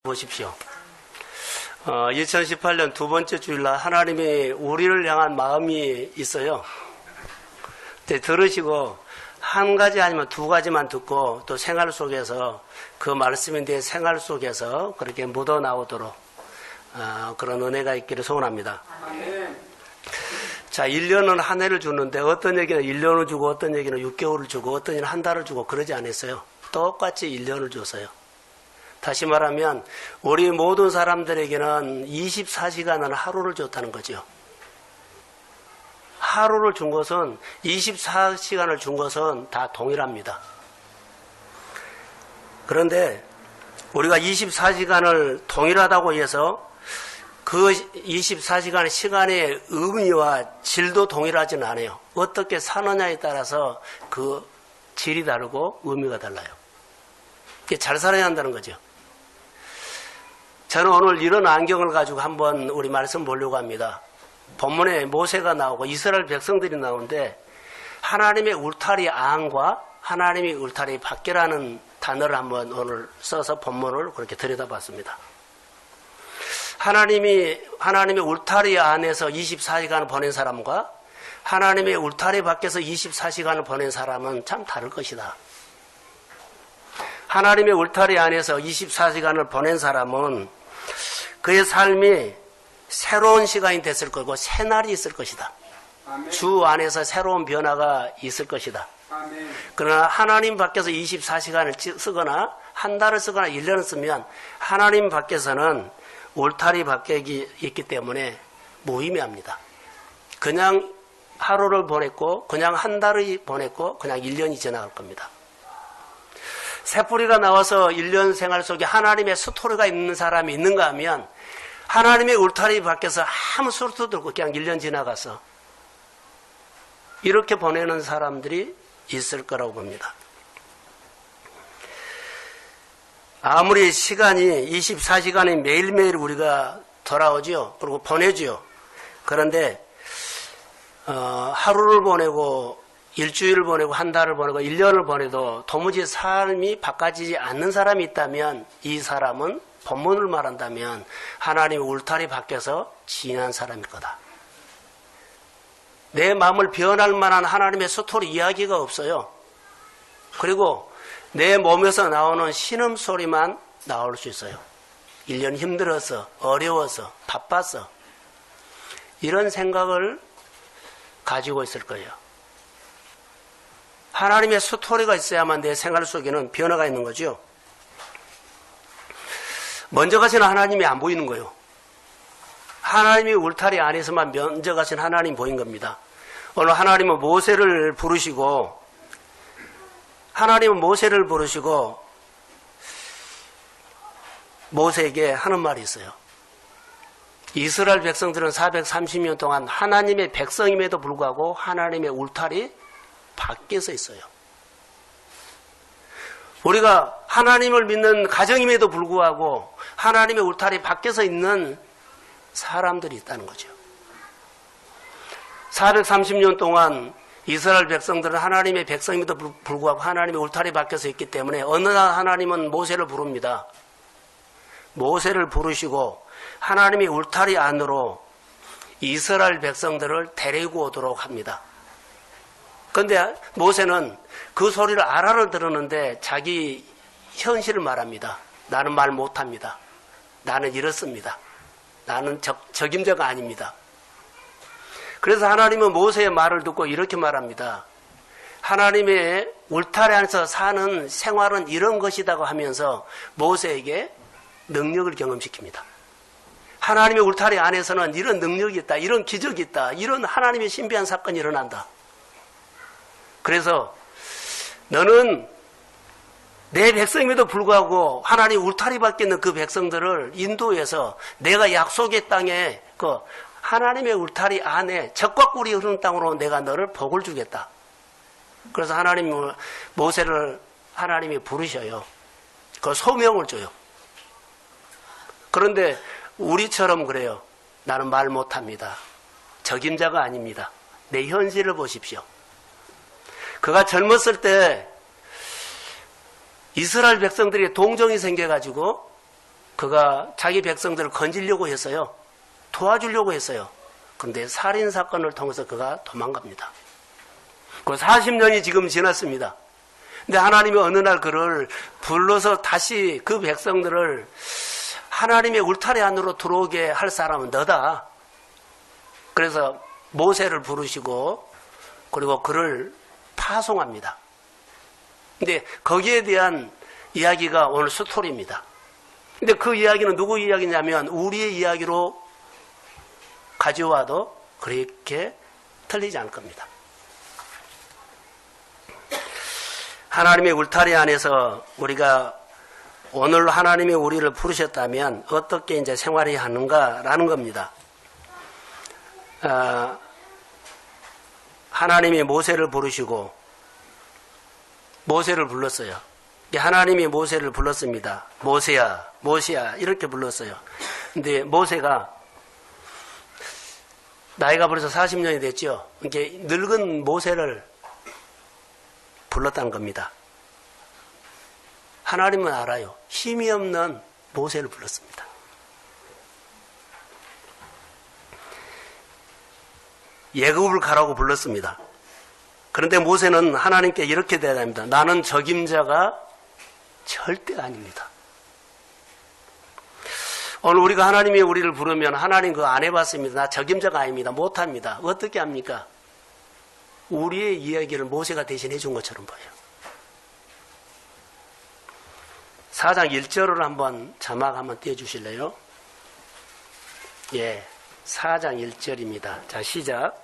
보십시오. 2018년 두 번째 주일날 하나님이 우리를 향한 마음이 있어요. 들으시고 한 가지 아니면 두 가지만 듣고 또 생활 속에서 그 말씀인데 생활 속에서 그렇게 묻어 나오도록 그런 은혜가 있기를 소원합니다. 자, 1년은 한 해를 주는데 어떤 얘기는 1년을 주고 어떤 얘기는 6개월을 주고 어떤 얘기는 한 달을 주고 그러지 않았어요. 똑같이 1년을 줬어요. 다시 말하면 우리 모든 사람들에게는 24시간은 하루를 줬다는 거죠. 하루를 준 것은 24시간을 준 것은 다 동일합니다. 그런데 우리가 24시간을 동일하다고 해서 그 24시간의 시간의 의미와 질도 동일하지는 않아요. 어떻게 사느냐에 따라서 그 질이 다르고 의미가 달라요. 이게 잘 살아야 한다는 거죠. 저는 오늘 이런 안경을 가지고 한번 우리 말씀 보려고 합니다. 본문에 모세가 나오고 이스라엘 백성들이 나오는데 하나님의 울타리 안과 하나님의 울타리 밖이라는 단어를 한번 오늘 써서 본문을 그렇게 들여다봤습니다. 하나님의 울타리 안에서 24시간을 보낸 사람과 하나님의 울타리 밖에서 24시간을 보낸 사람은 참 다를 것이다. 하나님의 울타리 안에서 24시간을 보낸 사람은 그의 삶이 새로운 시간이 됐을 거고 새날이 있을 것이다. 아멘. 주 안에서 새로운 변화가 있을 것이다. 아멘. 그러나 하나님 밖에서 24시간을 쓰거나 한 달을 쓰거나 1년을 쓰면 하나님 밖에서는 울타리 밖에 있기 때문에 무의미합니다. 그냥 하루를 보냈고 그냥 한 달을 보냈고 그냥 1년이 지나갈 겁니다. 새뿌리가 나와서 1년 생활 속에 하나님의 스토리가 있는 사람이 있는가 하면 하나님의 울타리 밖에서 아무 소리도 들고 그냥 1년 지나가서 이렇게 보내는 사람들이 있을 거라고 봅니다. 아무리 시간이 24시간이 매일매일 우리가 돌아오죠. 그리고 보내죠. 그런데 하루를 보내고 일주일을 보내고 한 달을 보내고 1년을 보내도 도무지 삶이 바꿔지지 않는 사람이 있다면 이 사람은 본문을 말한다면 하나님의 울타리 밖에서 지난 사람일 거다. 내 마음을 변할 만한 하나님의 스토리 이야기가 없어요. 그리고 내 몸에서 나오는 신음소리만 나올 수 있어요. 1년 힘들어서 어려워서 바빠서 이런 생각을 가지고 있을 거예요. 하나님의 스토리가 있어야만 내 생활 속에는 변화가 있는 거죠. 먼저 가신 하나님이 안 보이는 거예요. 하나님이 울타리 안에서만 먼저 가신 하나님 보인 겁니다. 오늘 하나님은 모세를 부르시고 모세에게 하는 말이 있어요. 이스라엘 백성들은 430년 동안 하나님의 백성임에도 불구하고 하나님의 울타리 밖에서 있어요. 우리가 하나님을 믿는 가정임에도 불구하고 하나님의 울타리 밖에서 있는 사람들이 있다는 거죠. 430년 동안 이스라엘 백성들은 하나님의 백성임에도 불구하고 하나님의 울타리 밖에서 있기 때문에 어느 날 하나님은 모세를 부릅니다. 모세를 부르시고 하나님의 울타리 안으로 이스라엘 백성들을 데리고 오도록 합니다. 그런데 모세는 그 소리를 알아들었는데 자기 현실을 말합니다. 나는 말 못합니다. 나는 이렇습니다. 나는 적임자가 아닙니다. 그래서 하나님은 모세의 말을 듣고 이렇게 말합니다. 하나님의 울타리 안에서 사는 생활은 이런 것이라고 하면서 모세에게 능력을 경험시킵니다. 하나님의 울타리 안에서는 이런 능력이 있다. 이런 기적이 있다. 이런 하나님의 신비한 사건이 일어난다. 그래서 너는 내 백성임에도 불구하고 하나님 울타리 밖에 있는 그 백성들을 인도해서 내가 약속의 땅에 그 하나님의 울타리 안에 적과 꿀이 흐르는 땅으로 내가 너를 복을 주겠다. 그래서 모세를 하나님이 부르셔요. 그 소명을 줘요. 그런데 우리처럼 그래요. 나는 말 못합니다. 적임자가 아닙니다. 내 현실을 보십시오. 그가 젊었을 때 이스라엘 백성들이 동정이 생겨가지고 그가 자기 백성들을 건지려고 했어요. 도와주려고 했어요. 그런데 살인사건을 통해서 그가 도망갑니다. 그 40년이 지금 지났습니다. 근데 하나님이 어느 날 그를 불러서 다시 그 백성들을 하나님의 울타리 안으로 들어오게 할 사람은 너다. 그래서 모세를 부르시고 그리고 그를 파송합니다. 근데 거기에 대한 이야기가 오늘 스토리입니다. 근데 그 이야기는 누구 이야기냐면 우리의 이야기로 가져와도 그렇게 틀리지 않을 겁니다. 하나님의 울타리 안에서 우리가 오늘 하나님이 우리를 부르셨다면 어떻게 이제 생활이 하는가라는 겁니다. 하나님이 모세를 부르시고 모세를 불렀어요. 하나님이 모세를 불렀습니다. 모세야, 모세야 이렇게 불렀어요. 근데 모세가 나이가 벌써 40년이 됐죠. 이렇게 늙은 모세를 불렀다는 겁니다. 하나님은 알아요. 힘이 없는 모세를 불렀습니다. 예굽을 가라고 불렀습니다. 그런데 모세는 하나님께 이렇게 대답합니다. 나는 적임자가 절대 아닙니다. 오늘 우리가 하나님이 우리를 부르면 하나님 그거 안 해봤습니다. 나 적임자가 아닙니다. 못합니다. 어떻게 합니까? 우리의 이야기를 모세가 대신해 준 것처럼 보여요. 4장 1절을 한번 자막 한번 띄워주실래요? 예, 4장 1절입니다. 자, 시작.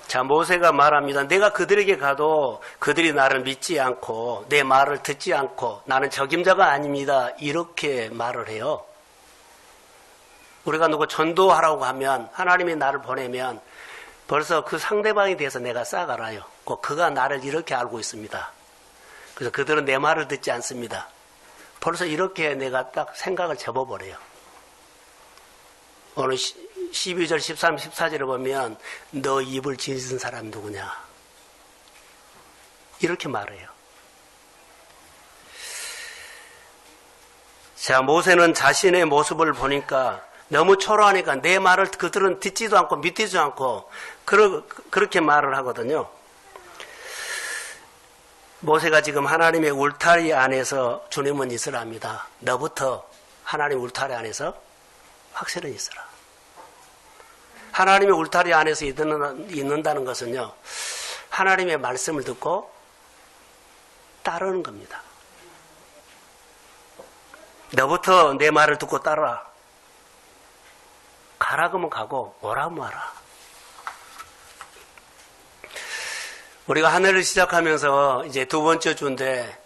자, 모세가 말합니다. 내가 그들에게 가도 그들이 나를 믿지 않고 내 말을 듣지 않고 나는 적임자가 아닙니다. 이렇게 말을 해요. 우리가 누구 전도하라고 하면 하나님이 나를 보내면 벌써 그 상대방에 대해서 내가 싹 알아요. 그가 나를 이렇게 알고 있습니다. 그래서 그들은 내 말을 듣지 않습니다. 벌써 이렇게 내가 딱 생각을 접어버려요. 오늘 12절, 13, 14절을 보면 너 입을 짓은 사람이 누구냐? 이렇게 말해요. 자, 모세는 자신의 모습을 보니까 너무 초라하니까 내 말을 그들은 듣지도 않고 믿지도 않고 그렇게 말을 하거든요. 모세가 지금 하나님의 울타리 안에서 주님은 있으라 합니다. 너부터 하나님 울타리 안에서 확실히 있으라. 하나님의 울타리 안에서 있는다는 것은요, 하나님의 말씀을 듣고 따르는 겁니다. 너부터 내 말을 듣고 따라. 가라 그러면 가고 오라 그러면 와라. 우리가 한 해를 시작하면서 이제 두 번째 주인데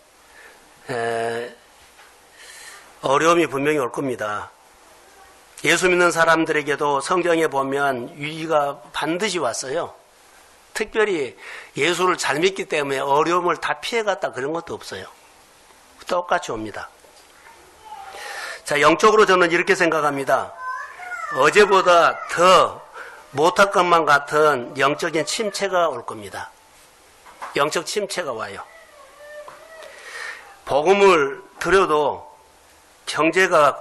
어려움이 분명히 올 겁니다. 예수 믿는 사람들에게도 성경에 보면 위기가 반드시 왔어요. 특별히 예수를 잘 믿기 때문에 어려움을 다 피해갔다 그런 것도 없어요. 똑같이 옵니다. 자, 영적으로 저는 이렇게 생각합니다. 어제보다 더 못할 것만 같은 영적인 침체가 올 겁니다. 영적 침체가 와요. 복음을 들어도 경제가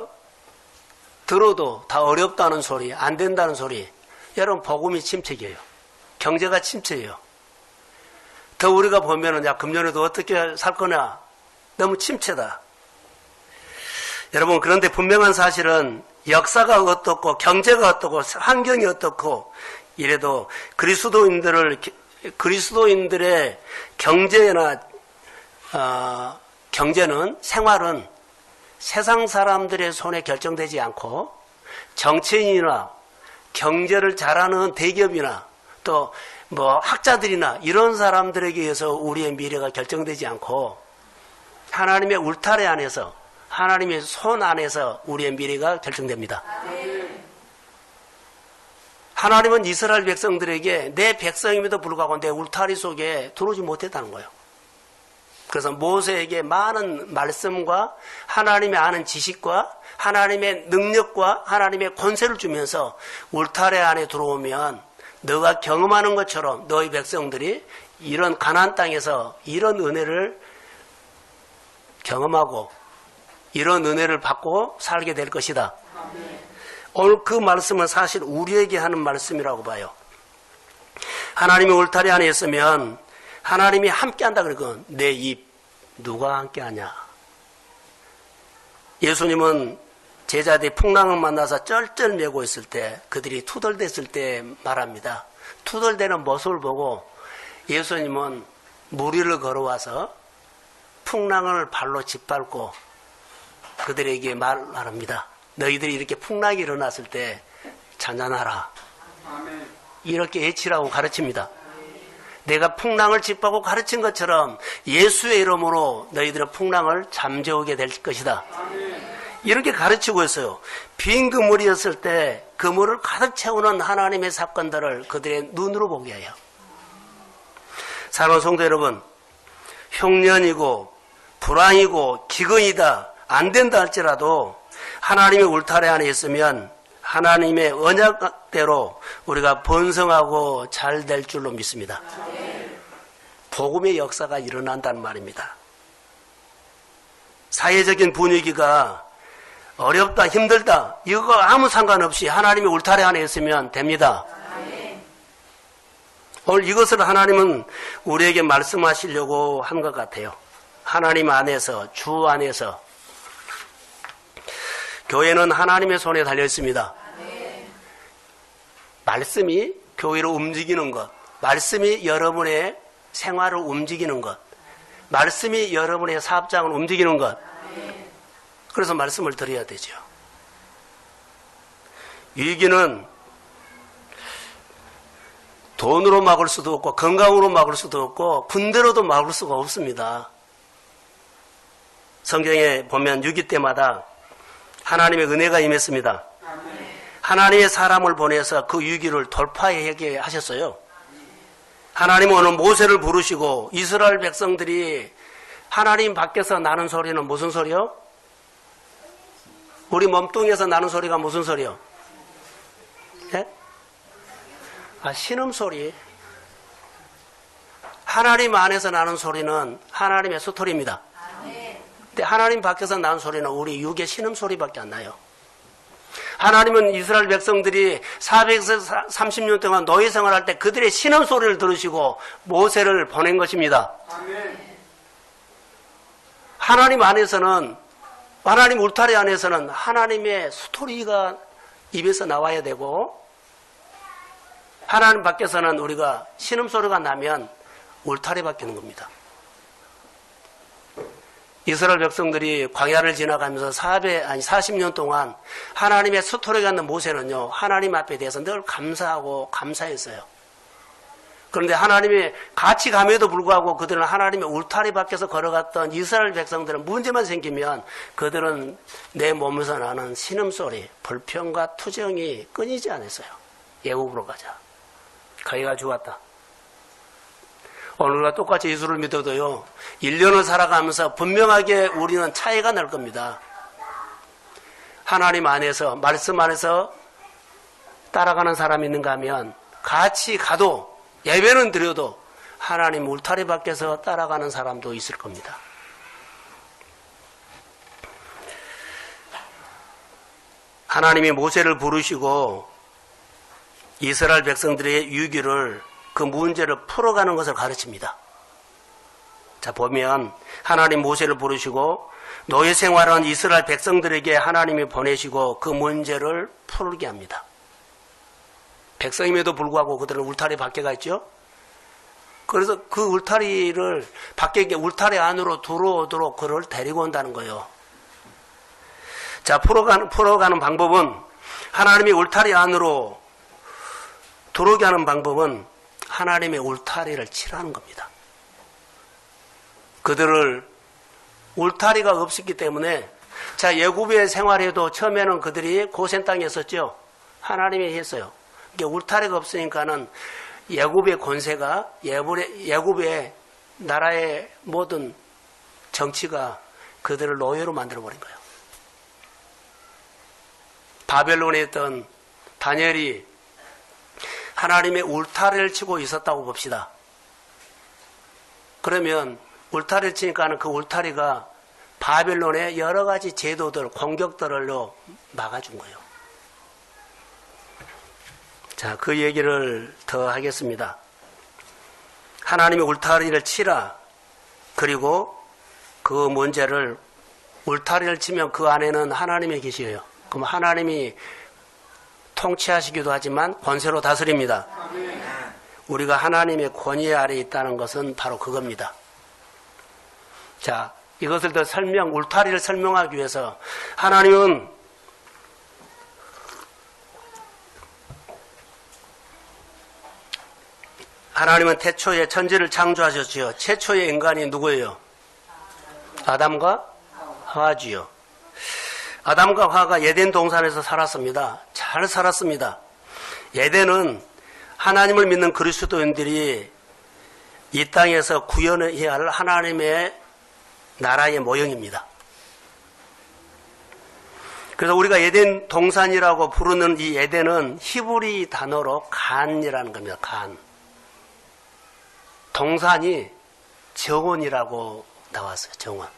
들어도 다 어렵다는 소리, 안 된다는 소리. 여러분, 복음이 침체예요. 경제가 침체예요. 더 우리가 보면은, 야, 금년에도 어떻게 살 거냐? 너무 침체다. 여러분, 그런데 분명한 사실은 역사가 어떻고, 경제가 어떻고, 환경이 어떻고, 이래도 그리스도인들의 경제나, 경제는, 생활은 세상 사람들의 손에 결정되지 않고 정치인이나 경제를 잘하는 대기업이나 또 뭐 학자들이나 이런 사람들에게 의해서 우리의 미래가 결정되지 않고 하나님의 울타리 안에서 하나님의 손 안에서 우리의 미래가 결정됩니다. 하나님은 이스라엘 백성들에게 내 백성임에도 불구하고 내 울타리 속에 들어오지 못했다는 거예요. 그래서 모세에게 많은 말씀과 하나님의 아는 지식과 하나님의 능력과 하나님의 권세를 주면서 울타리 안에 들어오면 너가 경험하는 것처럼 너희 백성들이 이런 가나안 땅에서 이런 은혜를 경험하고 이런 은혜를 받고 살게 될 것이다. 오늘 그 말씀은 사실 우리에게 하는 말씀이라고 봐요. 하나님이 울타리 안에 있으면 하나님이 함께한다 그러건 내 입 누가 함께하냐. 예수님은 제자들이 풍랑을 만나서 쩔쩔매고 있을 때 그들이 투덜댔을 때 말합니다. 투덜대는 모습을 보고 예수님은 물 위를 걸어와서 풍랑을 발로 짓밟고 그들에게 말합니다. 너희들이 이렇게 풍랑이 일어났을 때 잔잔하라. 이렇게 외치라고 가르칩니다. 내가 풍랑을 짓밟고 가르친 것처럼 예수의 이름으로 너희들은 풍랑을 잠재우게 될 것이다. 이렇게 가르치고 있어요. 빈 그물이었을 때 그물을 가득 채우는 하나님의 사건들을 그들의 눈으로 보게 해요. 사랑하는 성도 여러분, 흉년이고 불황이고 기근이다 안 된다 할지라도 하나님의 울타리 안에 있으면 하나님의 언약대로 우리가 번성하고 잘 될 줄로 믿습니다. 복음의 역사가 일어난다는 말입니다. 사회적인 분위기가 어렵다 힘들다 이거 아무 상관없이 하나님의 울타리 안에 있으면 됩니다. 오늘 이것을 하나님은 우리에게 말씀하시려고 한 것 같아요. 하나님 안에서 주 안에서 교회는 하나님의 손에 달려 있습니다. 말씀이 교회를 움직이는 것, 말씀이 여러분의 생활을 움직이는 것, 말씀이 여러분의 사업장을 움직이는 것. 그래서 말씀을 드려야 되죠. 위기는 돈으로 막을 수도 없고 건강으로 막을 수도 없고 군대로도 막을 수가 없습니다. 성경에 보면 위기 때마다 하나님의 은혜가 임했습니다. 하나님의 사람을 보내서 그 위기를 돌파하게 하셨어요. 하나님은 오늘 모세를 부르시고 이스라엘 백성들이 하나님 밖에서 나는 소리는 무슨 소리요? 우리 몸뚱이에서 나는 소리가 무슨 소리요? 예? 신음소리. 하나님 안에서 나는 소리는 하나님의 스토리입니다. 근데 하나님 밖에서 나는 소리는 우리 육의 신음소리밖에 안 나요. 하나님은 이스라엘 백성들이 430년 동안 노예 생활할 때 그들의 신음소리를 들으시고 모세를 보낸 것입니다. 하나님 안에서는, 하나님 울타리 안에서는 하나님의 스토리가 입에서 나와야 되고, 하나님 밖에서는 우리가 신음소리가 나면 울타리 바뀌는 겁니다. 이스라엘 백성들이 광야를 지나가면서 40년 동안 하나님의 스토리가 있는 모세는요, 하나님 앞에 대해서 늘 감사하고 감사했어요. 그런데 하나님이 같이 감에도 불구하고 그들은 하나님의 울타리 밖에서 걸어갔던 이스라엘 백성들은 문제만 생기면 그들은 내 몸에서 나는 신음소리, 불평과 투정이 끊이지 않았어요. 애국으로 가자. 거기가 좋았다. 오늘과 똑같이 예수를 믿어도요, 1년을 살아가면서 분명하게 우리는 차이가 날 겁니다. 하나님 안에서, 말씀 안에서 따라가는 사람이 있는가 하면 같이 가도, 예배는 드려도 하나님 울타리 밖에서 따라가는 사람도 있을 겁니다. 하나님이 모세를 부르시고 이스라엘 백성들의 위기를, 그 문제를 풀어가는 것을 가르칩니다. 자, 보면 하나님 모세를 부르시고 노예 생활하는 이스라엘 백성들에게 하나님이 보내시고 그 문제를 풀게 합니다. 백성임에도 불구하고 그들은 울타리 밖에 가 있죠. 그래서 그 울타리를 밖에, 울타리 안으로 들어오도록 그를 데리고 온다는 거예요. 자, 풀어가는 방법은, 하나님이 울타리 안으로 들어오게 하는 방법은 하나님의 울타리를 치라는 겁니다. 그들을, 울타리가 없었기 때문에, 자, 애굽의 생활에도 처음에는 그들이 고센 땅에 있었죠. 하나님이 했어요. 울타리가 없으니까는 애굽의 권세가, 애굽의 나라의 모든 정치가 그들을 노예로 만들어버린 거예요. 바벨론에 있던 다니엘이 하나님의 울타리를 치고 있었다고 봅시다. 그러면 울타리를 치니까 그 울타리가 바벨론의 여러 가지 제도들, 공격들로 막아준 거예요. 자, 그 얘기를 더 하겠습니다. 하나님의 울타리를 치라. 그리고 그 문제를 울타리를 치면 그 안에는 하나님이 계시에요. 그럼 하나님이 통치하시기도 하지만 권세로 다스립니다. 우리가 하나님의 권위 아래 있다는 것은 바로 그겁니다. 자, 이것을 더 울타리를 설명하기 위해서 하나님은 태초에 천지를 창조하셨지요. 최초의 인간이 누구예요? 아담과 하와지요. 아담과 하와가 에덴 동산에서 살았습니다. 잘 살았습니다. 에덴은 하나님을 믿는 그리스도인들이 이 땅에서 구현해야 할 하나님의 나라의 모형입니다. 그래서 우리가 에덴 동산이라고 부르는 이 에덴은 히브리 단어로 간이라는 겁니다. 간. 동산이 정원이라고 나왔어요. 정원.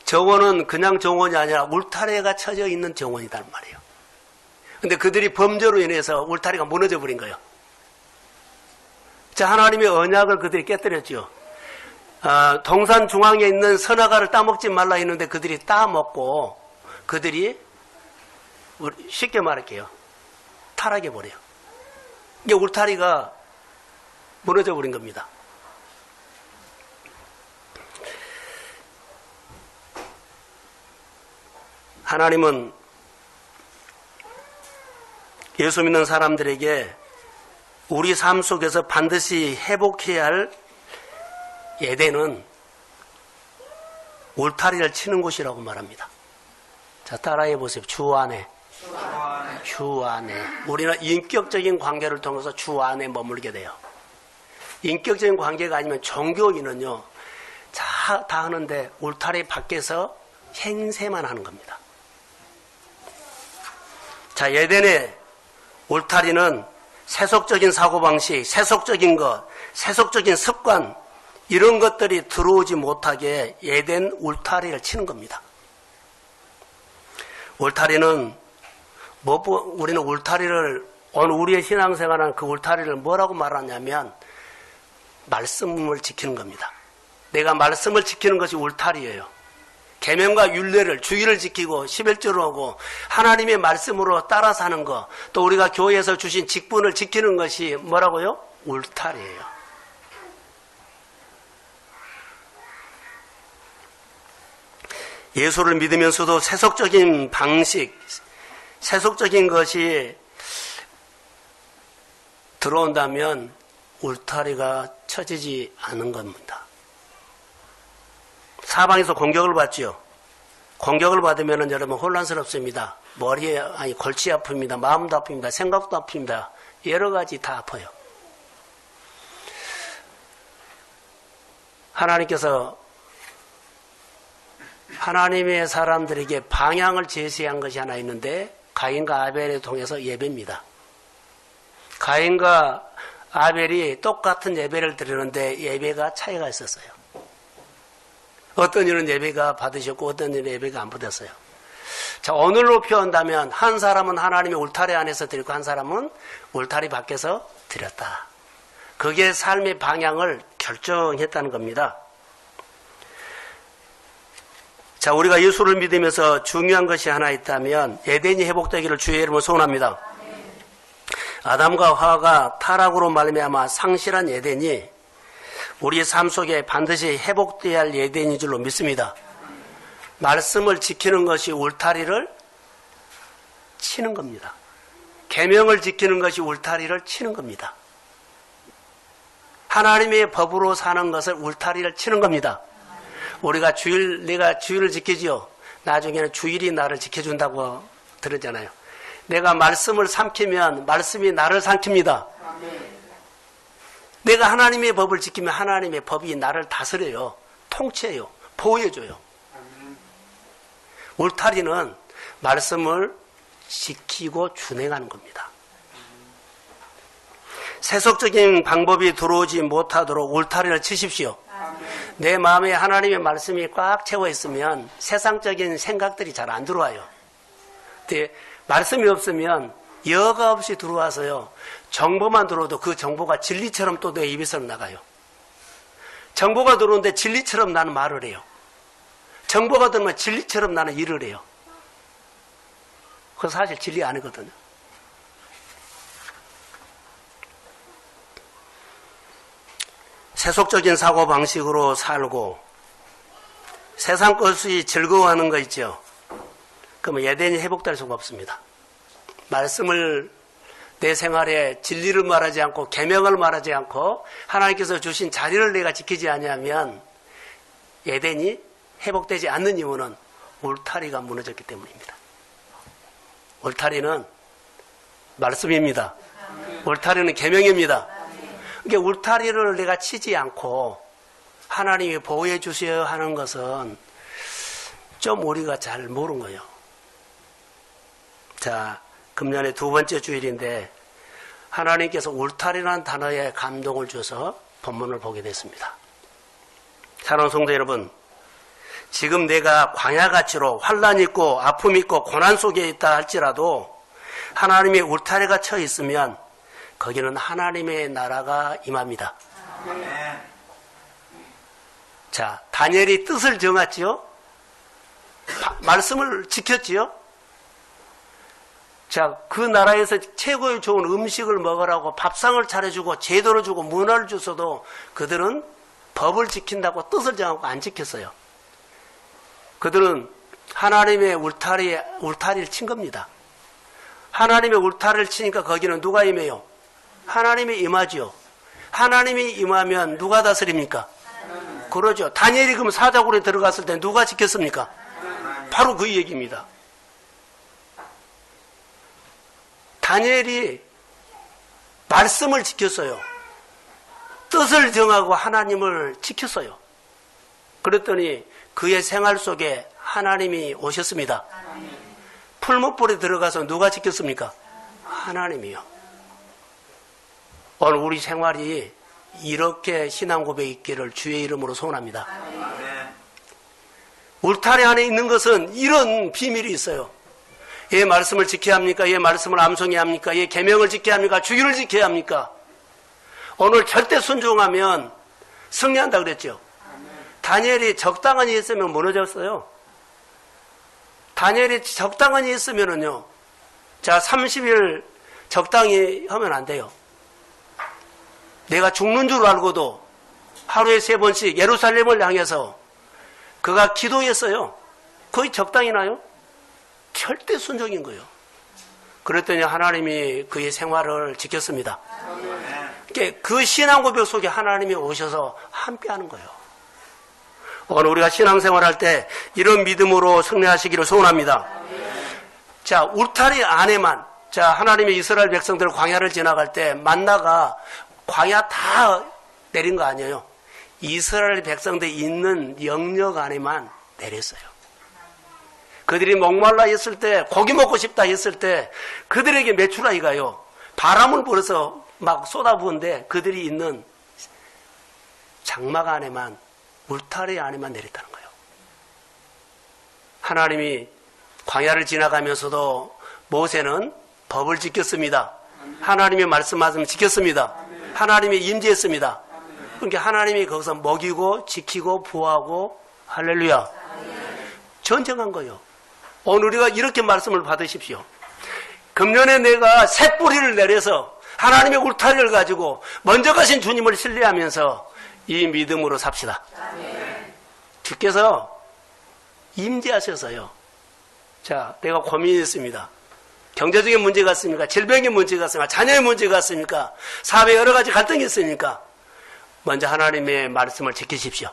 정원은 그냥 정원이 아니라 울타리가 쳐져 있는 정원이란 말이에요. 근데 그들이 범죄로 인해서 울타리가 무너져 버린 거예요. 자, 하나님의 언약을 그들이 깨뜨렸죠. 동산 중앙에 있는 선악과를 따먹지 말라 했는데 그들이 따먹고 그들이 쉽게 말할게요. 타락해 버려요. 이게 울타리가 무너져 버린 겁니다. 하나님은 예수 믿는 사람들에게 우리 삶 속에서 반드시 회복해야 할 에덴은 울타리를 치는 곳이라고 말합니다. 자, 따라해 보세요. 주 안에. 주 안에. 우리는 인격적인 관계를 통해서 주 안에 머물게 돼요. 인격적인 관계가 아니면 종교인은요, 다 하는데 울타리 밖에서 행세만 하는 겁니다. 자, 에덴의 울타리는 세속적인 사고방식, 세속적인 것, 세속적인 습관, 이런 것들이 들어오지 못하게 에덴 울타리를 치는 겁니다. 울타리는, 우리는 울타리를, 오늘 우리의 신앙생활은 그 울타리를 뭐라고 말하냐면, 말씀을 지키는 겁니다. 내가 말씀을 지키는 것이 울타리예요. 계명과 율례를, 주의를 지키고 11조를 하고 하나님의 말씀으로 따라 사는 것, 또 우리가 교회에서 주신 직분을 지키는 것이 뭐라고요? 울타리예요. 예수를 믿으면서도 세속적인 방식, 세속적인 것이 들어온다면 울타리가 쳐지지 않은 겁니다. 사방에서 공격을 받죠. 공격을 받으면 여러분 혼란스럽습니다. 머리에, 골치 아픕니다. 마음도 아픕니다. 생각도 아픕니다. 여러 가지 다 아파요. 하나님께서 하나님의 사람들에게 방향을 제시한 것이 하나 있는데 가인과 아벨을 통해서 예배입니다. 가인과 아벨이 똑같은 예배를 드리는데 예배가 차이가 있었어요. 어떤 이는 예배가 받으셨고 어떤 이는 예배가 안 받았어요. 자, 오늘로 표현한다면 한 사람은 하나님의 울타리 안에서 드리고 한 사람은 울타리 밖에서 드렸다. 그게 삶의 방향을 결정했다는 겁니다. 자, 우리가 예수를 믿으면서 중요한 것이 하나 있다면 에덴이 회복되기를 주의 이름으로 소원합니다. 아담과 하와가 타락으로 말미암아 상실한 에덴이 우리의 삶 속에 반드시 회복되어야 할 에덴인 줄로 믿습니다. 말씀을 지키는 것이 울타리를 치는 겁니다. 계명을 지키는 것이 울타리를 치는 겁니다. 하나님의 법으로 사는 것을 울타리를 치는 겁니다. 우리가 내가 주일을 지키지요. 나중에는 주일이 나를 지켜준다고 들었잖아요. 내가 말씀을 삼키면 말씀이 나를 삼킵니다. 내가 하나님의 법을 지키면 하나님의 법이 나를 다스려요. 통치해요. 보호해줘요. 울타리는 말씀을 지키고 준행하는 겁니다. 세속적인 방법이 들어오지 못하도록 울타리를 치십시오. 내 마음에 하나님의 말씀이 꽉 채워 있으면 세상적인 생각들이 잘 안 들어와요. 근데 말씀이 없으면 여과 없이 들어와서요. 정보만 들어도 그 정보가 진리처럼 또 내 입에서 나가요. 정보가 들어오는데 진리처럼 나는 말을 해요. 정보가 들어오면 진리처럼 나는 일을 해요. 그건 사실 진리 아니거든요. 세속적인 사고방식으로 살고 세상 것이 즐거워하는 거 있죠. 그러면 에덴이 회복될 수가 없습니다. 말씀을 내 생활에 진리를 말하지 않고 계명을 말하지 않고 하나님께서 주신 자리를 내가 지키지 아니하면 에덴이 회복되지 않는 이유는 울타리가 무너졌기 때문입니다. 울타리는 말씀입니다. 울타리는 계명입니다. 그러니까 울타리를 내가 치지 않고 하나님이 보호해 주셔야 하는 것은 좀 우리가 잘 모르는 거예요. 자, 금년에 두 번째 주일인데 하나님께서 울타리라는 단어에 감동을 줘서 본문을 보게 됐습니다. 사랑하는 성도 여러분, 지금 내가 광야같이로 환난 있고 아픔 있고 고난 속에 있다 할지라도 하나님의 울타리가 쳐 있으면 거기는 하나님의 나라가 임합니다. 자, 다니엘이 뜻을 정했지요? 말씀을 지켰지요? 자, 그 나라에서 최고의 좋은 음식을 먹으라고 밥상을 차려주고 제도를 주고 문화를 주서도 그들은 법을 지킨다고 뜻을 정하고 안 지켰어요. 그들은 하나님의 울타리를 친 겁니다. 하나님의 울타리를 치니까 거기는 누가 임해요? 하나님이 임하죠. 하나님이 임하면 누가 다스립니까? 그러죠. 다니엘이 그럼 사자굴에 들어갔을 때 누가 지켰습니까? 바로 그 얘기입니다. 다니엘이 말씀을 지켰어요. 뜻을 정하고 하나님을 지켰어요. 그랬더니 그의 생활 속에 하나님이 오셨습니다. 풀무불에 들어가서 누가 지켰습니까? 하나님이요. 오늘 우리 생활이 이렇게 신앙 고백이 있기를 주의 이름으로 소원합니다. 울타리 안에 있는 것은 이런 비밀이 있어요. 얘 말씀을 지켜야 합니까? 얘 말씀을 암송해야 합니까? 얘 계명을 지켜야 합니까? 주기를 지켜야 합니까? 오늘 절대 순종하면 승리한다 그랬죠. 다니엘이 적당히 했으면 무너졌어요. 다니엘이 적당히 했으면은요. 자, 30일 적당히 하면 안 돼요. 내가 죽는 줄 알고도 하루에 3번씩 예루살렘을 향해서 그가 기도했어요. 거의 적당히 나요? 절대 순종인 거예요. 그랬더니 하나님이 그의 생활을 지켰습니다. 그러니까 그 신앙 고백 속에 하나님이 오셔서 함께하는 거예요. 오늘 우리가 신앙생활할 때 이런 믿음으로 승리하시기를 소원합니다. 자, 울타리 안에만, 자, 하나님의 이스라엘 백성들 광야를 지나갈 때 만나가 광야 다 내린 거 아니에요. 이스라엘 백성들이 있는 영역 안에만 내렸어요. 그들이 목말라 했을 때, 고기 먹고 싶다 했을 때 그들에게 메추라기가요, 바람을 불어서 막 쏟아부은데 그들이 있는 장막 안에만, 울타리 안에만 내렸다는 거예요. 하나님이 광야를 지나가면서도 모세는 법을 지켰습니다. 하나님의 말씀을 지켰습니다. 하나님이 임재했습니다. 그러니까 하나님이 거기서 먹이고 지키고 보호하고, 할렐루야, 전쟁한 거예요. 오늘 우리가 이렇게 말씀을 받으십시오. 금년에 내가 새 뿌리를 내려서 하나님의 울타리를 가지고 먼저 가신 주님을 신뢰하면서 이 믿음으로 삽시다. 주께서 임재하셔서요. 자, 내가 고민이 있습니다. 경제적인 문제가 있습니까? 질병의 문제가 있습니까? 자녀의 문제가 있습니까? 사회에 여러 가지 갈등이 있습니까? 먼저 하나님의 말씀을 지키십시오.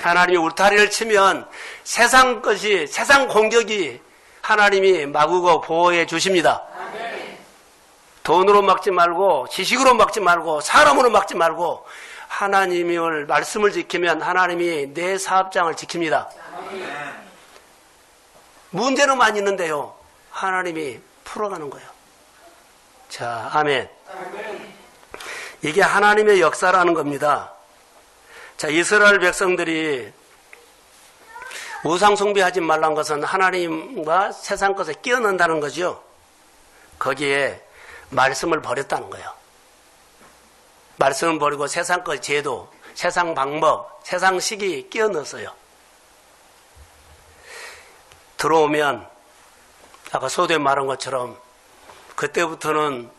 하나님이 울타리를 치면 세상 것이, 세상 공격이 하나님이 막고 보호해 주십니다. 돈으로 막지 말고, 지식으로 막지 말고, 사람으로 막지 말고, 하나님의 말씀을 지키면 하나님이 내 사업장을 지킵니다. 문제는 많이 있는데요, 하나님이 풀어가는 거예요. 자, 아멘. 이게 하나님의 역사라는 겁니다. 자, 이스라엘 백성들이 우상 숭배하지 말란 것은 하나님과 세상 것에 끼어넣는다는 거죠. 거기에 말씀을 버렸다는 거예요. 말씀을 버리고 세상 것 제도, 세상 방법, 세상 시기 끼어넣었어요. 들어오면 아까 소도에 말한 것처럼 그때부터는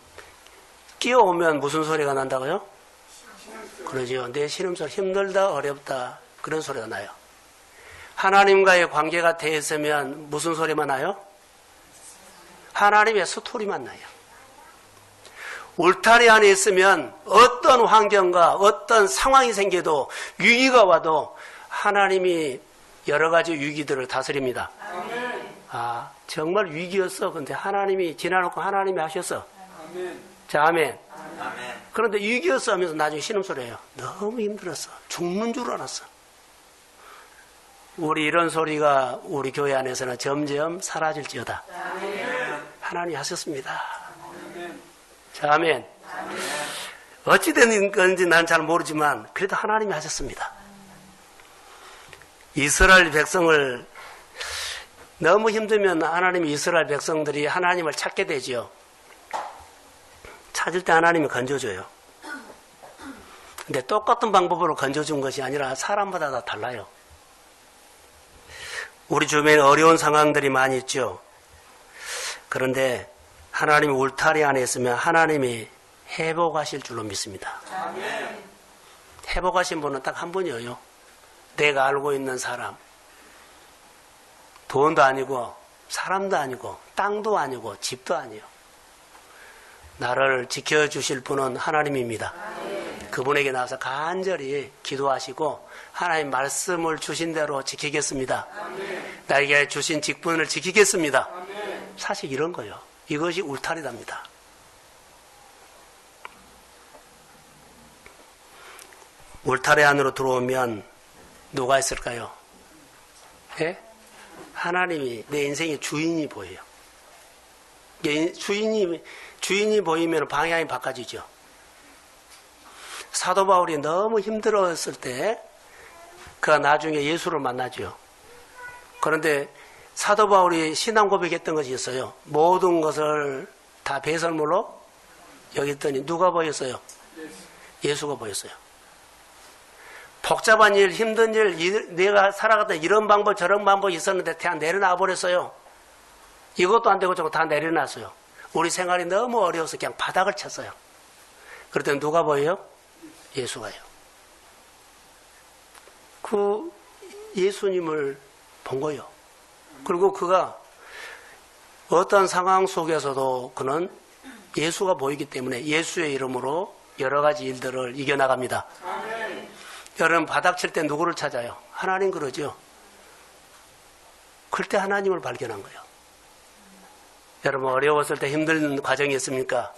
끼어오면 무슨 소리가 난다고요? 그러죠. 내 신음소리 힘들다 어렵다 그런 소리가 나요. 하나님과의 관계가 돼 있으면 무슨 소리만 나요? 하나님의 스토리만 나요. 울타리 안에 있으면 어떤 환경과 어떤 상황이 생겨도 위기가 와도 하나님이 여러 가지 위기들을 다스립니다. 아, 정말 위기였어. 근데 하나님이 지나놓고 하나님이 하셨어. 자, 아멘. 그런데 위기였어 하면서 나중에 신음소리예요. 너무 힘들었어. 죽는 줄 알았어. 우리 이런 소리가 우리 교회 안에서는 점점 사라질지어다. 하나님이 하셨습니다. 자, 아멘. 어찌된 건지 난 잘 모르지만 그래도 하나님이 하셨습니다. 이스라엘 백성을 너무 힘들면 하나님이 이스라엘 백성들이 하나님을 찾게 되죠. 찾을 때 하나님이 건져줘요. 근데 똑같은 방법으로 건져준 것이 아니라 사람마다 다 달라요. 우리 주변에 어려운 상황들이 많이 있죠. 그런데 하나님이 울타리 안에 있으면 하나님이 회복하실 줄로 믿습니다. 회복하신 분은 딱 한 분이에요. 내가 알고 있는 사람. 돈도 아니고 사람도 아니고 땅도 아니고 집도 아니에요. 나를 지켜주실 분은 하나님입니다. 그분에게 나와서 간절히 기도하시고 하나님 말씀을 주신 대로 지키겠습니다. 나에게 주신 직분을 지키겠습니다. 사실 이런 거예요. 이것이 울타리답니다. 울타리 안으로 들어오면 누가 있을까요? 예? 하나님이 내 인생의 주인이 보여요. 주인이 보이면 방향이 바꿔지죠. 사도 바울이 너무 힘들었을 때 그가 나중에 예수를 만나죠. 그런데 사도 바울이 신앙 고백했던 것이 있어요. 모든 것을 다 배설물로 여겼더니 누가 보였어요? 예수가 보였어요. 복잡한 일, 힘든 일, 내가 살아갔던 이런 방법 저런 방법이 있었는데 그냥 내려놔 버렸어요. 이것도 안 되고 저거 다 내려놨어요. 우리 생활이 너무 어려워서 그냥 바닥을 쳤어요. 그랬더니 누가 보여요? 예수가요. 그 예수님을 본 거예요. 그리고 그가 어떤 상황 속에서도 그는 예수가 보이기 때문에 예수의 이름으로 여러 가지 일들을 이겨나갑니다. 아멘. 여러분 바닥 칠 때 누구를 찾아요? 하나님 그러죠. 그럴 때 하나님을 발견한 거예요. 여러분 어려웠을 때 힘든 과정이 있습니까?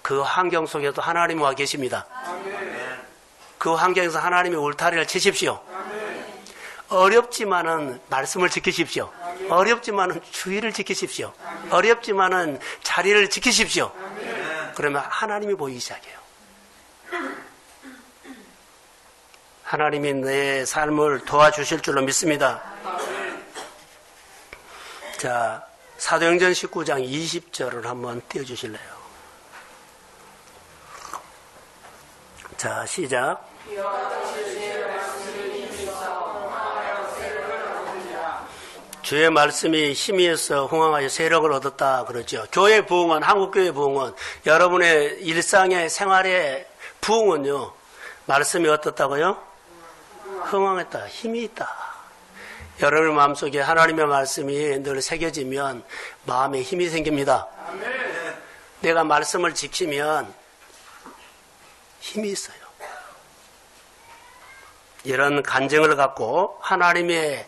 그 환경 속에도 하나님이 와 계십니다. 아멘. 그 환경에서 하나님의 울타리를 치십시오. 아멘. 어렵지만은 말씀을 지키십시오. 아멘. 어렵지만은 주의를 지키십시오. 아멘. 어렵지만은 자리를 지키십시오. 아멘. 그러면 하나님이 보이기 시작해요. 하나님이 내 삶을 도와주실 줄로 믿습니다. 아멘. 자, 사도행전 19장 20절을 한번 띄워주실래요? 자, 시작. 주의 말씀이 힘이 있어 흥황하여 세력을 얻었다 그러죠. 교회 부흥은, 한국교회 부흥은, 여러분의 일상의 생활의 부흥은요, 말씀이 어떻다고요? 흥황했다. 힘이 있다. 여러분의 마음속에 하나님의 말씀이 늘 새겨지면 마음에 힘이 생깁니다. 아멘. 내가 말씀을 지키면 힘이 있어요. 이런 간증을 갖고 하나님의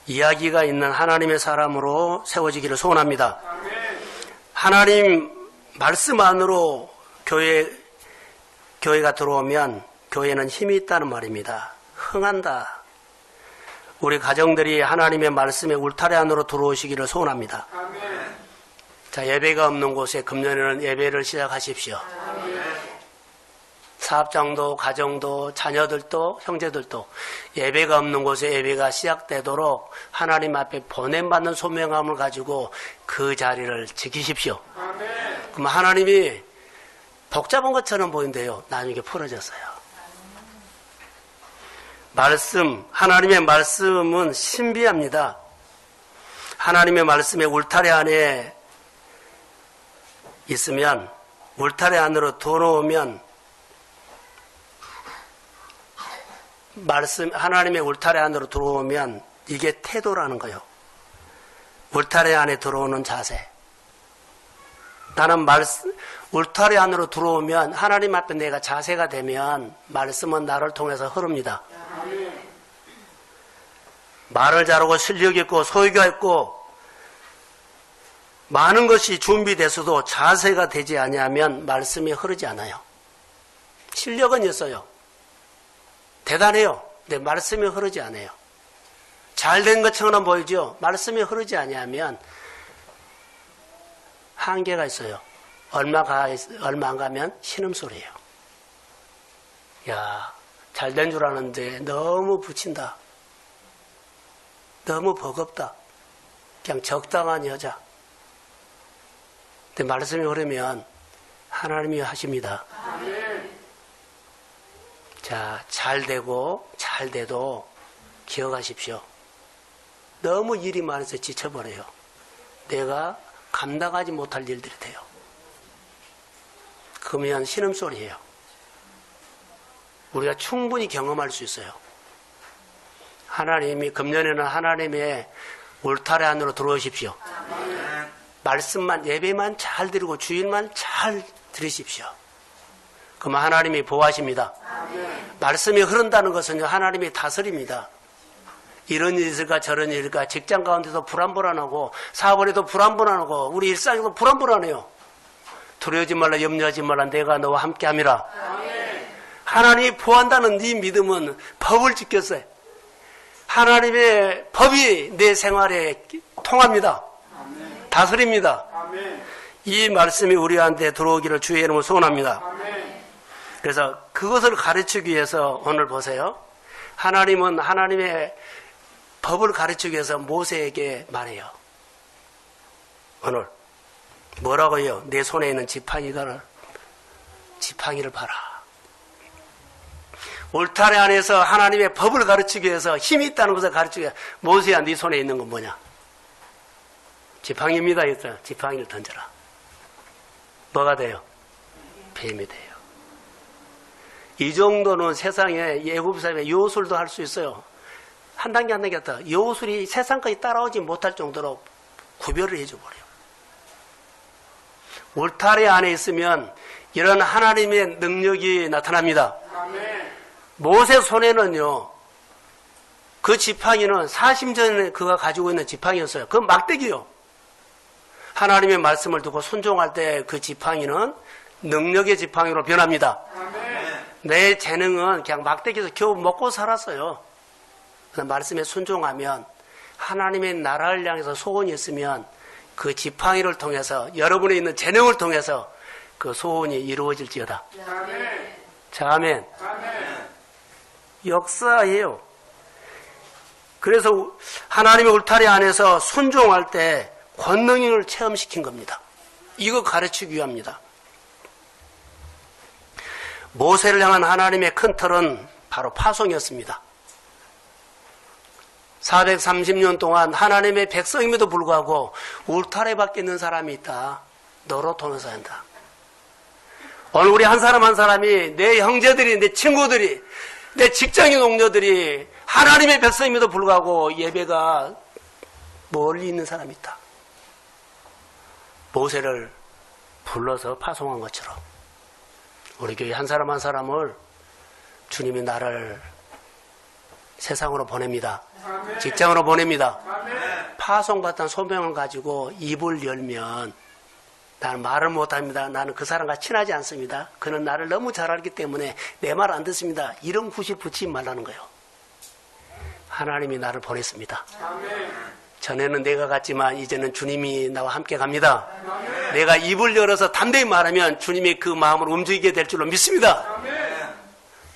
이야기가 있는 하나님의 사람으로 세워지기를 소원합니다. 아멘. 하나님 말씀 안으로 교회가 들어오면 교회는 힘이 있다는 말입니다. 흥한다. 우리 가정들이 하나님의 말씀의 울타리 안으로 들어오시기를 소원합니다. 아멘. 자, 예배가 없는 곳에 금년에는 예배를 시작하십시오. 아멘. 사업장도 가정도 자녀들도 형제들도 예배가 없는 곳에 예배가 시작되도록 하나님 앞에 보냄받는 소명함을 가지고 그 자리를 지키십시오. 아멘. 그럼 하나님이 복잡한 것처럼 보이는데요, 나중에 풀어졌어요. 말씀, 하나님의 말씀은 신비합니다. 하나님의 말씀의 울타리 안에 있으면, 울타리 안으로 들어오면, 하나님의 울타리 안으로 들어오면 이게 태도라는 거예요. 울타리 안에 들어오는 자세. 나는 울타리 안으로 들어오면 하나님 앞에 내가 자세가 되면 말씀은 나를 통해서 흐릅니다. 말을 잘하고 실력 있고 소유가 있고 많은 것이 준비돼서도 자세가 되지 아니하면 말씀이 흐르지 않아요. 실력은 있어요. 대단해요. 근데 말씀이 흐르지 않아요. 잘된 것처럼 보이죠. 말씀이 흐르지 아니하면 한계가 있어요. 얼마 안 가면 신음소리예요. 야, 잘된 줄 아는데 너무 붙인다. 너무 버겁다. 그냥 적당한 여자. 근데 말씀이 흐르면 하나님이 하십니다. 자, 잘 돼도 기억하십시오. 너무 일이 많아서 지쳐버려요. 내가 감당하지 못할 일들이 돼요. 그러면 신음소리예요. 우리가 충분히 경험할 수 있어요. 하나님이 금년에는 하나님의 울타리 안으로 들어오십시오. 말씀만, 예배만 잘 드리고 주일만 잘 들으십시오. 그러면 하나님이 보호하십니다. 말씀이 흐른다는 것은 하나님이 다스립니다. 이런 일이 있을까 저런 일이 있을까, 직장 가운데도 불안불안하고 사업을 해도 불안불안하고 우리 일상에도 불안불안해요. 두려워하지 말라, 염려하지 말라, 내가 너와 함께함이라. 하나님이 보호한다는 네 믿음은 법을 지켰어요. 하나님의 법이 내 생활에 통합니다. 다스립니다. 이 말씀이 우리한테 들어오기를 주의 이름으로 소원합니다. 그래서 그것을 가르치기 위해서 오늘 보세요. 하나님은 하나님의 법을 가르치기 위해서 모세에게 말해요. 오늘 뭐라고 해요? 내 손에 있는 지팡이를 봐라. 울타리 안에서 하나님의 법을 가르치기 위해서 힘이 있다는 것을 가르치기 위해서 모세야, 네 손에 있는 건 뭐냐? 지팡이입니다. 했어요. 지팡이를 던져라. 뭐가 돼요? 뱀이 돼요. 이 정도는 세상에 예굽 사람의 요술도 할 수 있어요. 한 단계 한 단계 더 요술이 세상까지 따라오지 못할 정도로 구별을 해줘버려요. 울타리 안에 있으면 이런 하나님의 능력이 나타납니다. 모세 손에는요, 그 지팡이는 40년 전에 그가 가지고 있는 지팡이였어요. 그건 막대기요. 하나님의 말씀을 듣고 순종할 때 그 지팡이는 능력의 지팡이로 변합니다. 내 재능은 그냥 막대기에서 겨우 먹고 살았어요. 말씀에 순종하면 하나님의 나라를 향해서 소원이 있으면 그 지팡이를 통해서 여러분의 있는 재능을 통해서 그 소원이 이루어질지어다. 자, 아멘. 역사예요. 그래서 하나님의 울타리 안에서 순종할 때 권능을 체험시킨 겁니다. 이거 가르치기 위함입니다. 모세를 향한 하나님의 큰 틀은 바로 파송이었습니다. 430년 동안 하나님의 백성임에도 불구하고 울타리 밖에 있는 사람이 있다. 너로 통해서 한다. 오늘 우리 한 사람 한 사람이, 내 형제들이, 내 친구들이, 내 직장인 동료들이 하나님의 백성임에도 불구하고 예배가 멀리 있는 사람이 있다. 모세를 불러서 파송한 것처럼 우리 교회 한 사람 한 사람을 주님이 나를 세상으로 보냅니다. 직장으로 보냅니다. 파송받은 소명을 가지고 입을 열면 나는 말을 못합니다. 나는 그 사람과 친하지 않습니다. 그는 나를 너무 잘 알기 때문에 내 말 안 듣습니다. 이런 구실 붙이지 말라는 거예요. 하나님이 나를 보냈습니다. 전에는 내가 갔지만 이제는 주님이 나와 함께 갑니다. 내가 입을 열어서 담대히 말하면 주님이 그 마음을 움직이게 될 줄로 믿습니다.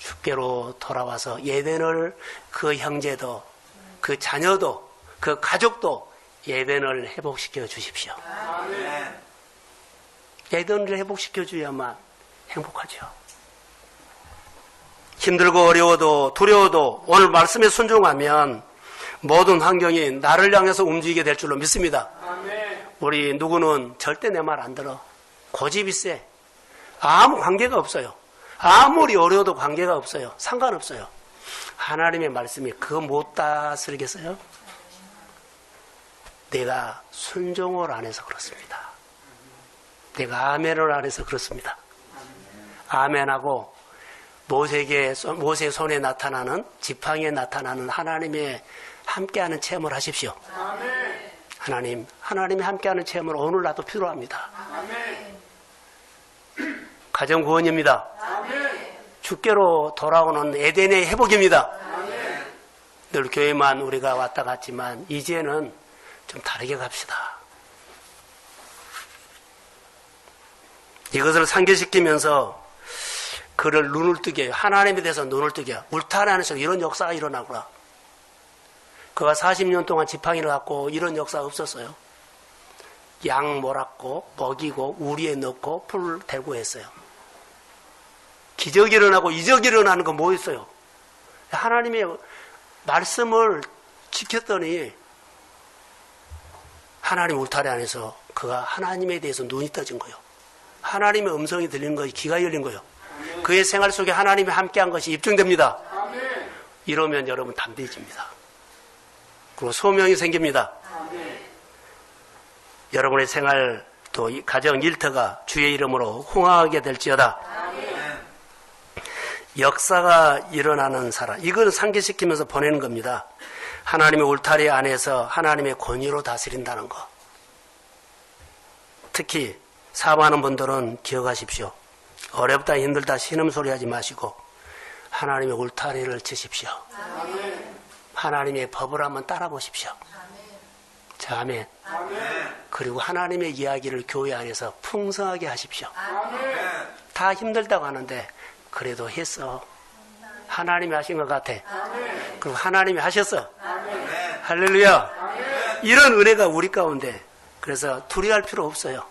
주께로 돌아와서 예덴을 그 형제도 그 자녀도 그 가족도 예덴을 회복시켜 주십시오. 아멘. 예덴을 회복시켜 줘야만 행복하죠. 힘들고 어려워도 두려워도 오늘 말씀에 순종하면 모든 환경이 나를 향해서 움직이게 될 줄로 믿습니다. 아멘. 우리 누구는 절대 내 말 안 들어. 고집이 세. 아무 관계가 없어요. 아무리 어려워도 관계가 없어요. 상관없어요. 하나님의 말씀이 그거 못 다스리겠어요? 내가 순종을 안 해서 그렇습니다. 내가 아멘을 안 해서 그렇습니다. 아멘하고 모세 손에 나타나는 지팡이에 나타나는 하나님의 함께하는 체험을 하십시오. 아멘. 하나님이 함께하는 체험을 오늘 나도 필요합니다. 아멘. 가정 구원입니다. 아멘. 주께로 돌아오는 에덴의 회복입니다. 아멘. 늘 교회만 우리가 왔다 갔지만 이제는 좀 다르게 갑시다. 이것을 상기시키면서 그를 눈을 뜨게, 하나님에 대해서 눈을 뜨게, 울타리 안에서 이런 역사가 일어나구나. 그가 40년 동안 지팡이를 갖고 이런 역사가 없었어요. 양 몰았고 먹이고 우리에 넣고 풀 대고 했어요. 기적이 일어나고 이적이 일어나는 건 뭐였어요? 하나님의 말씀을 지켰더니 하나님 울타리 안에서 그가 하나님에 대해서 눈이 떠진 거예요. 하나님의 음성이 들리는 것이 귀가 열린 거예요. 그의 생활 속에 하나님이 함께한 것이 입증됩니다. 아멘. 이러면 여러분 담대해집니다. 그리고 소명이 생깁니다. 아멘. 여러분의 생활 또 가정 일터가 주의 이름으로 홍황하게 될지어다. 아멘. 역사가 일어나는 사람, 이걸 상기시키면서 보내는 겁니다. 하나님의 울타리 안에서 하나님의 권위로 다스린다는 거. 특히 사모하는 분들은 기억하십시오. 어렵다 힘들다 신음소리 하지 마시고 하나님의 울타리를 치십시오. 아멘. 하나님의 법을 한번 따라 보십시오. 자, 아멘. 아멘. 그리고 하나님의 이야기를 교회 안에서 풍성하게 하십시오. 아멘. 다 힘들다고 하는데 그래도 했어. 하나님이 하신 것 같아. 아멘. 그리고 하나님이 하셨어. 아멘. 할렐루야. 아멘. 이런 은혜가 우리 가운데. 그래서 두려워할 필요 없어요.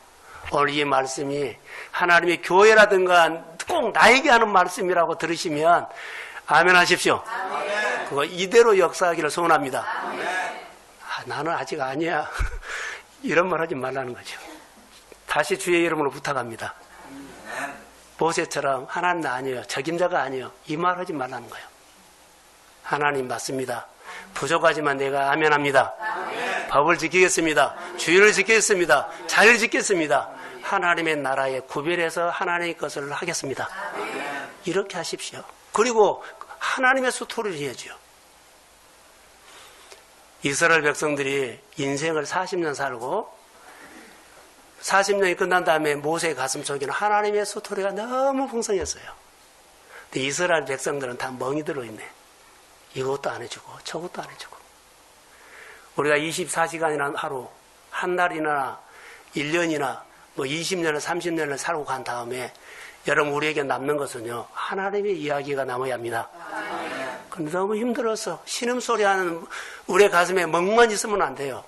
오늘 이 말씀이 하나님의 교회라든가 꼭 나에게 하는 말씀이라고 들으시면 아멘 하십시오. 아멘. 그거 이대로 역사하기를 소원합니다. 아멘. 나는 아직 아니야. 이런 말 하지 말라는 거죠. 다시 주의 이름으로 부탁합니다. 모세처럼 하나님 아니에요. 적임자가 아니에요. 이 말 하지 말라는 거예요. 하나님 맞습니다. 부족하지만 내가 아멘합니다. 아멘. 법을 지키겠습니다. 주의를 지키겠습니다. 자유를 지키겠습니다. 하나님의 나라에 구별해서 하나님의 것을 하겠습니다. 아멘. 이렇게 하십시오. 그리고 하나님의 수토를 해야죠. 이스라엘 백성들이 인생을 40년 살고 40년이 끝난 다음에 모세의 가슴 속에는 하나님의 스토리가 너무 풍성했어요. 근데 이스라엘 백성들은 다 멍이 들어있네. 이것도 안 해주고 저것도 안 해주고. 우리가 24시간이나 하루, 한 달이나 1년이나 뭐 20년을 30년을 살고 간 다음에 여러분 우리에게 남는 것은요. 하나님의 이야기가 남아야 합니다. 근데 너무 힘들어서 신음소리하는 우리의 가슴에 멍만 있으면 안 돼요.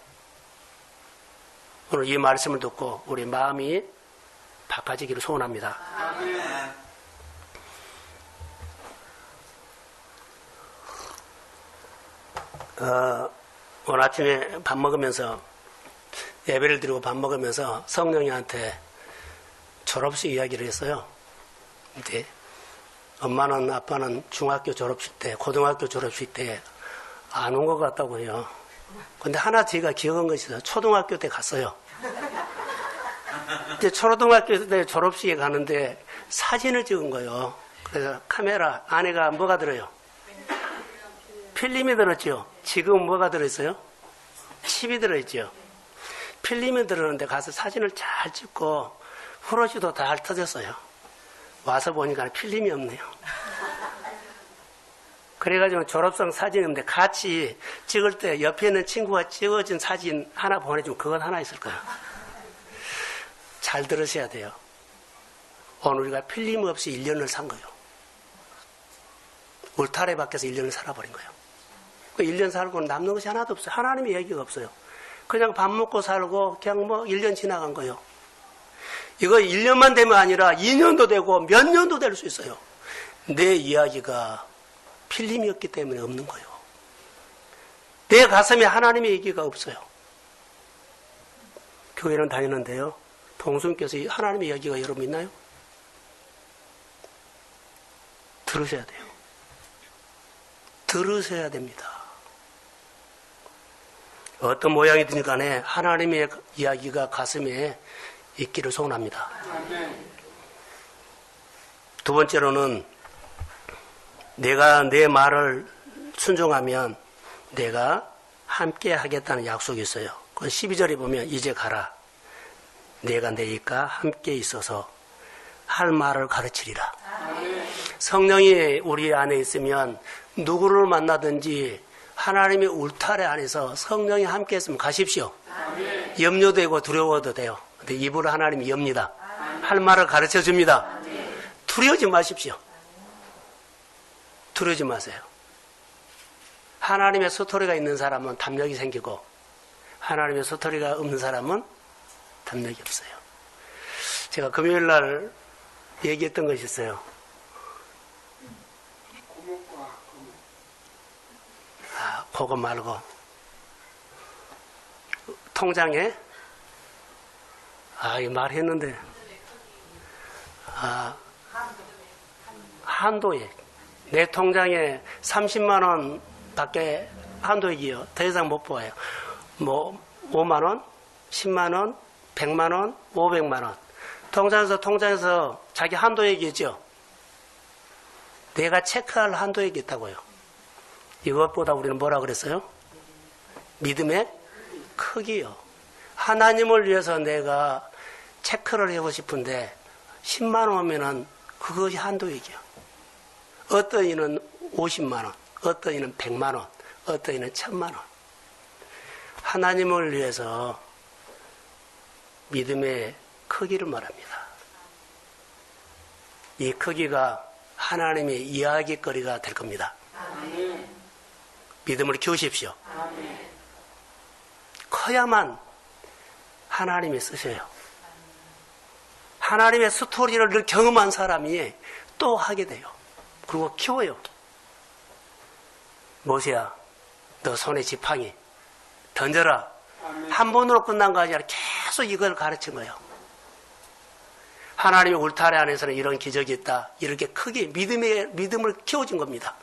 오늘 이 말씀을 듣고 우리 마음이 바빠지기를 소원합니다. 아멘. 오늘 아침에 밥 먹으면서 예배를 드리고 밥 먹으면서 성령이한테 졸업식 이야기를 했어요. 근데 엄마는 아빠는 중학교 졸업식 때 고등학교 졸업식 때 안 온 것 같다고 해요. 근데 하나 제가 기억한 것이 있어요. 초등학교 때 갔어요. 이제 초등학교 때 졸업식에 가는데 사진을 찍은 거예요. 그래서 카메라 안에가 뭐가 들어요? 필름이 들었죠. 지금 뭐가 들어있어요? 칩이 들어있죠. 필름이 들었는데 가서 사진을 잘 찍고 후러시도 잘 터졌어요. 와서 보니까 필름이 없네요. 그래가지고 졸업생 사진인데 같이 찍을 때 옆에 있는 친구가 찍어준 사진 하나 보내주면 그건 하나 있을 거예요. 잘 들으셔야 돼요. 오늘 우리가 필름 없이 1년을 산 거예요. 울타리 밖에서 1년을 살아버린 거예요. 그 1년 살고 남는 것이 하나도 없어요. 하나님의 얘기가 없어요. 그냥 밥 먹고 살고 그냥 뭐 1년 지나간 거예요. 이거 1년만 되면 아니라 2년도 되고 몇 년도 될 수 있어요. 내 이야기가 필름이 없기 때문에 없는 거예요. 내 가슴에 하나님의 얘기가 없어요. 교회는 다니는데요. 동수님께서 하나님의 이야기가 여러분 있나요? 들으셔야 돼요. 들으셔야 됩니다. 어떤 모양이든 간에 하나님의 이야기가 가슴에 있기를 소원합니다. 두 번째로는 내가 내 말을 순종하면 내가 함께 하겠다는 약속이 있어요. 그건 12절에 보면 이제 가라. 내가 내일과 함께 있어서 할 말을 가르치리라. 성령이 우리 안에 있으면 누구를 만나든지 하나님의 울타리 안에서 성령이 함께 있으면 가십시오. 염려되고 두려워도 돼요. 근데 입으로 하나님이 엽니다. 할 말을 가르쳐 줍니다. 두려워하지 마십시오. 두려워하지 마세요. 하나님의 스토리가 있는 사람은 담력이 생기고 하나님의 스토리가 없는 사람은 담력이 없어요. 제가 금요일 날 얘기했던 것이 있어요. 그거 말고 통장에 이 말했는데 한도액 내 통장에 30만 원 밖에 한도액이요. 더 이상 못 보아요. 뭐 5만 원, 10만 원, 100만 원, 500만 원. 통장에서 자기 한도액이 있죠. 내가 체크할 한도액이 있다고요. 이것보다 우리는 뭐라 그랬어요? 믿음의 크기요. 하나님을 위해서 내가 체크를 해보고 싶은데 10만 원 오면은 그것이 한도액이요. 어떤 이는 50만 원, 어떤 이는 100만 원, 어떤 이는 1000만 원. 하나님을 위해서 믿음의 크기를 말합니다. 이 크기가 하나님의 이야기거리가 될 겁니다. 믿음을 키우십시오. 커야만 하나님이 쓰셔요. 하나님의 스토리를 늘 경험한 사람이 또 하게 돼요. 그리고 키워요. 모세야, 너 손에 지팡이 던져라. 한 번으로 끝난 거 아니라 계속 이걸 가르친 거예요. 하나님의 울타리 안에서는 이런 기적이 있다. 이렇게 크게 믿음을 키워준 겁니다.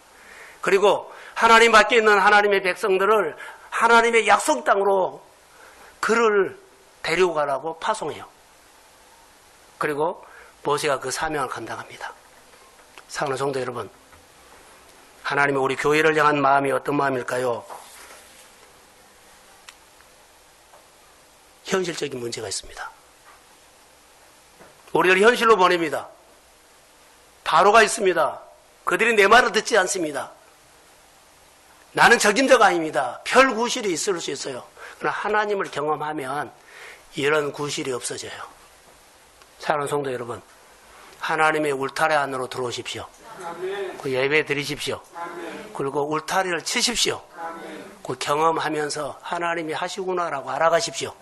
그리고 하나님 밖에 있는 하나님의 백성들을 하나님의 약속 땅으로 그를 데리고 가라고 파송해요. 그리고 모세가 그 사명을 감당합니다. 사랑하는 성도 여러분, 하나님이 우리 교회를 향한 마음이 어떤 마음일까요? 현실적인 문제가 있습니다. 우리를 현실로 보냅니다. 바로가 있습니다. 그들이 내 말을 듣지 않습니다. 나는 적임자가 아닙니다. 별 구실이 있을 수 있어요. 그러나 하나님을 경험하면 이런 구실이 없어져요. 사랑하는 성도 여러분, 하나님의 울타리 안으로 들어오십시오. 그 예배 드리십시오. 그리고 울타리를 치십시오. 그 경험하면서 하나님이 하시구나라고 알아가십시오.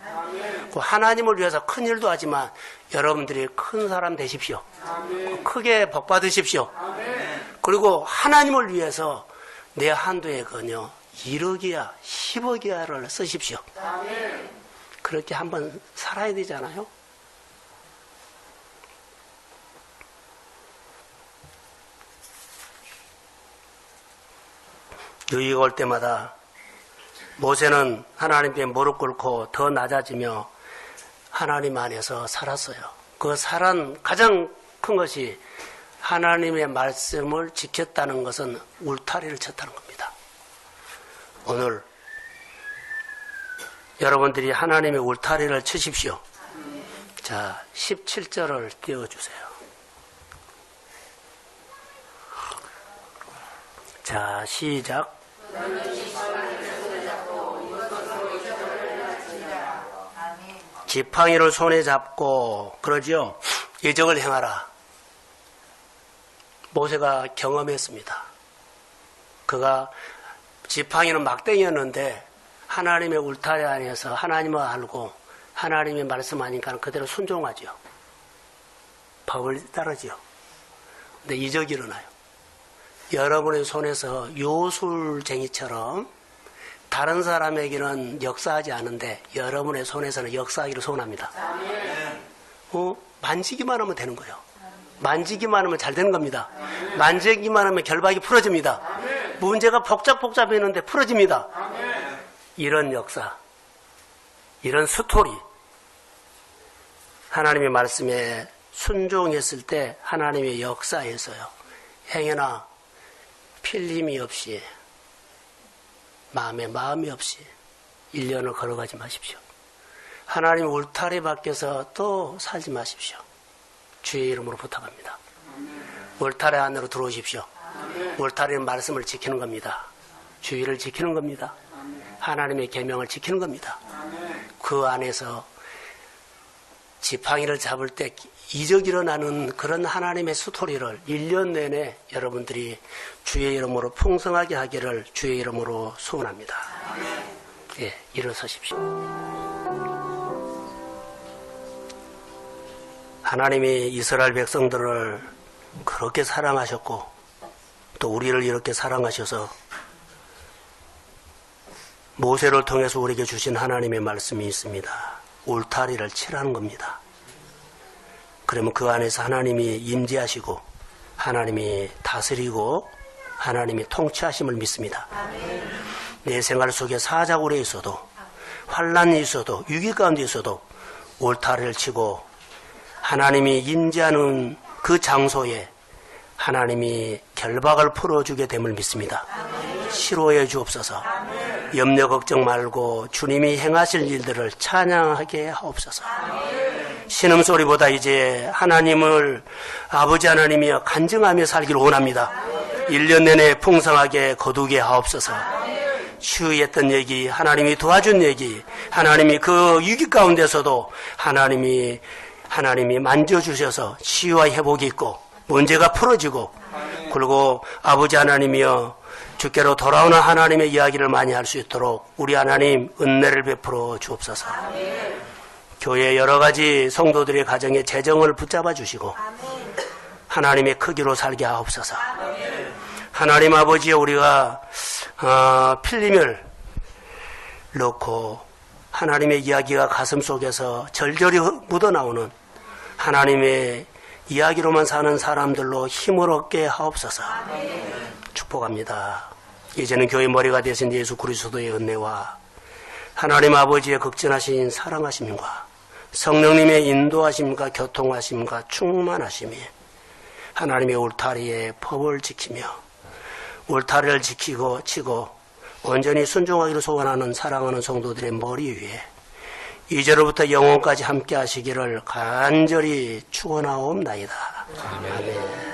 그 하나님을 위해서 큰 일도 하지만 여러분들이 큰 사람 되십시오. 크게 복 받으십시오. 그리고 하나님을 위해서 내 한도액은요 1억이야 10억이야를 쓰십시오. 그렇게 한번 살아야 되잖아요. 유익 올 때마다 모세는 하나님께 무릎 꿇고 더 낮아지며 하나님 안에서 살았어요. 그 살은 가장 큰 것이 하나님의 말씀을 지켰다는 것은 울타리를 쳤다는 겁니다. 오늘 여러분들이 하나님의 울타리를 치십시오. 자, 17절을 띄워주세요. 자, 시작. 지팡이를 손에 잡고 그러죠. 이적을 행하라. 모세가 경험했습니다. 그가 지팡이는 막대기였는데 하나님의 울타리 안에서 하나님을 알고 하나님의 말씀하니까 그대로 순종하죠. 법을 따르죠. 근데 이적이 일어나요. 여러분의 손에서 요술쟁이처럼 다른 사람에게는 역사하지 않은데 여러분의 손에서는 역사하기를 소원합니다. 만지기만 하면 되는 거예요. 만지기만 하면 잘 되는 겁니다. 만지기만 하면 결박이 풀어집니다. 문제가 복잡했는데 풀어집니다. 이런 역사, 이런 스토리, 하나님의 말씀에 순종했을 때 하나님의 역사에서요. 행여나 필림이 없이 마음이 없이 1년을 걸어가지 마십시오. 하나님 울타리 밖에서 또 살지 마십시오. 주의 이름으로 부탁합니다. 울타리 안으로 들어오십시오. 울타리는 말씀을 지키는 겁니다. 주의를 지키는 겁니다. 하나님의 계명을 지키는 겁니다. 그 안에서 지팡이를 잡을 때 이적이 일어나는 그런 하나님의 스토리를 1년 내내 여러분들이 주의 이름으로 풍성하게 하기를 주의 이름으로 소원합니다. 예, 일어서십시오. 하나님이 이스라엘 백성들을 그렇게 사랑하셨고 또 우리를 이렇게 사랑하셔서 모세를 통해서 우리에게 주신 하나님의 말씀이 있습니다. 울타리를 치라는 겁니다. 그러면 그 안에서 하나님이 임재하시고 하나님이 다스리고 하나님이 통치하심을 믿습니다. 내 생활 속에 사자굴에 있어도 환난이 있어도 위기 가운데 있어도 울타리를 치고 하나님이 임재하는 그 장소에 하나님이 결박을 풀어주게 됨을 믿습니다. 시로해 주옵소서. 염려 걱정 말고 주님이 행하실 일들을 찬양하게 하옵소서. 신음소리보다 이제 하나님을 아버지 하나님이여 간증하며 살기를 원합니다. 1년 내내 풍성하게 거두게 하옵소서. 치유했던 얘기, 하나님이 도와준 얘기, 하나님이 그 위기 가운데서도 하나님이 만져주셔서 치유와 회복이 있고 문제가 풀어지고 그리고 아버지 하나님이여 주께로 돌아오는 하나님의 이야기를 많이 할 수 있도록 우리 하나님 은혜를 베풀어 주옵소서. 교회 여러 가지 성도들의 가정에 재정을 붙잡아 주시고 하나님의 크기로 살게 하옵소서. 하나님 아버지여 우리가 필림을 넣고 하나님의 이야기가 가슴 속에서 절절히 묻어나오는 하나님의 이야기로만 사는 사람들로 힘을 얻게 하옵소서. 축복합니다. 이제는 교회 머리가 되신 예수 그리스도의 은혜와 하나님 아버지의 극진하신 사랑하심과 성령님의 인도하심과 교통하심과 충만하심이 하나님의 울타리에 법을 지키며 울타리를 지키고 치고 온전히 순종하기를 소원하는 사랑하는 성도들의 머리 위에 이제로부터 영원까지 함께 하시기를 간절히 축원하옵나이다. 아멘.